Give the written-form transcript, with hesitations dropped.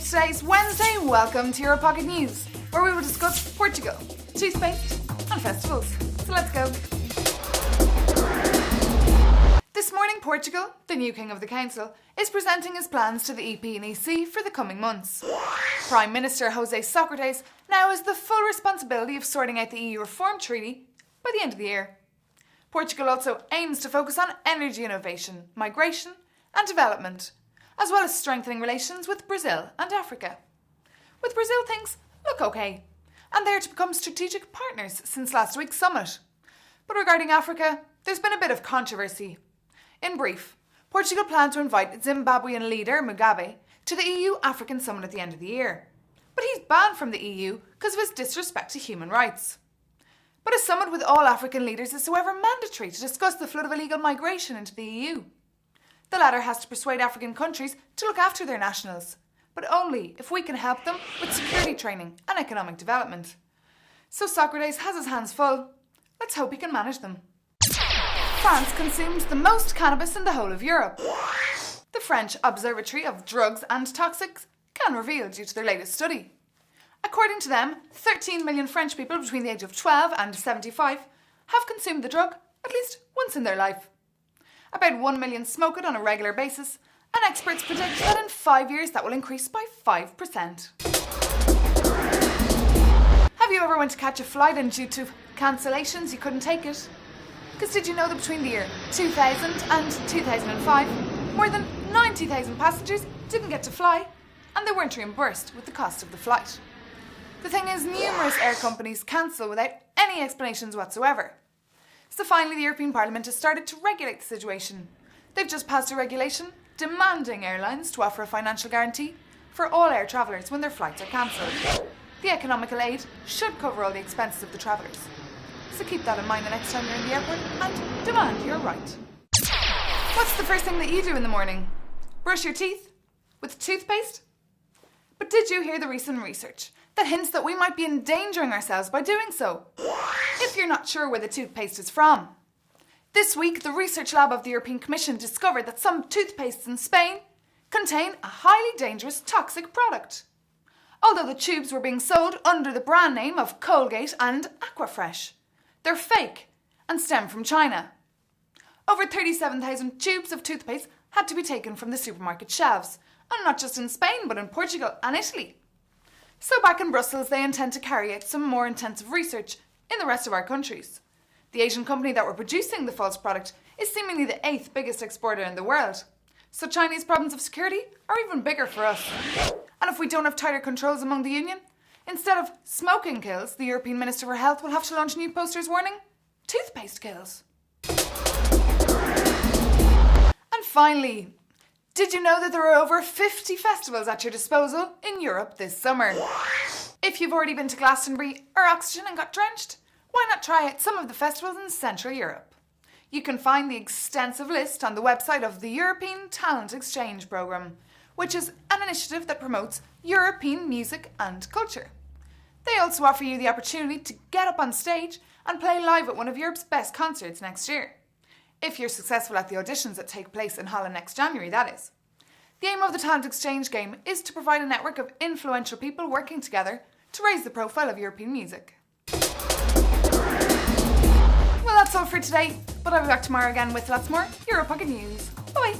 today's Wednesday. Welcome to EPK News, where we will discuss Portugal, toothpaste and festivals. So let's go. This morning, Portugal, the new King of the Council, is presenting his plans to the EPNEC for the coming months. Prime Minister José Sócrates now has the full responsibility of sorting out the EU Reform Treaty by the end of the year. Portugal also aims to focus on energy innovation, migration and development, as well as strengthening relations with Brazil and Africa. With Brazil, things look okay, and they are to become strategic partners since last week's summit. But regarding Africa, there's been a bit of controversy. In brief, Portugal planned to invite Zimbabwean leader Mugabe to the EU-African summit at the end of the year. But he's banned from the EU because of his disrespect to human rights. But a summit with all African leaders is however mandatory to discuss the flood of illegal migration into the EU. The latter has to persuade African countries to look after their nationals, but only if we can help them with security training and economic development. So Socrates has his hands full. Let's hope he can manage them. France consumes the most cannabis in the whole of Europe. The French Observatory of Drugs and Toxics can reveal due to their latest study. According to them, 13 million French people between the age of 12 and 75 have consumed the drug at least once in their life. About 1 million smoke it on a regular basis, and experts predict that in 5 years that will increase by 5%. Have you ever went to catch a flight and due to cancellations you couldn't take it? Because did you know that between the year 2000 and 2005, more than 90,000 passengers didn't get to fly, and they weren't reimbursed with the cost of the flight. The thing is, numerous air companies cancel without any explanations whatsoever. So finally, the European Parliament has started to regulate the situation. They've just passed a regulation demanding airlines to offer a financial guarantee for all air travellers when their flights are cancelled. The economical aid should cover all the expenses of the travellers. So keep that in mind the next time you're in the airport and demand your right. What's the first thing that you do in the morning? Brush your teeth? With toothpaste? But did you hear the recent research that hints that we might be endangering ourselves by doing so, if you're not sure where the toothpaste is from? This week, the research lab of the European Commission discovered that some toothpastes in Spain contain a highly dangerous toxic product. Although the tubes were being sold under the brand name of Colgate and Aquafresh, they're fake and stem from China. Over 37,000 tubes of toothpaste had to be taken from the supermarket shelves, and not just in Spain but in Portugal and Italy. So back in Brussels, they intend to carry out some more intensive research in the rest of our countries. The Asian company that were producing the false product is seemingly the 8th biggest exporter in the world. So Chinese problems of security are even bigger for us. And if we don't have tighter controls among the Union, instead of smoking kills, the European Minister for Health will have to launch new posters warning toothpaste kills. And finally, did you know that there are over 50 festivals at your disposal in Europe this summer? If you've already been to Glastonbury or Oxygen and got drenched, why not try out some of the festivals in Central Europe? You can find the extensive list on the website of the European Talent Exchange Programme, which is an initiative that promotes European music and culture. They also offer you the opportunity to get up on stage and play live at one of Europe's best concerts next year. If you're successful at the auditions that take place in Holland next January, that is. The aim of the Talent Exchange game is to provide a network of influential people working together to raise the profile of European music. Well, that's all for today, but I'll be back tomorrow again with lots more EPK News. Bye!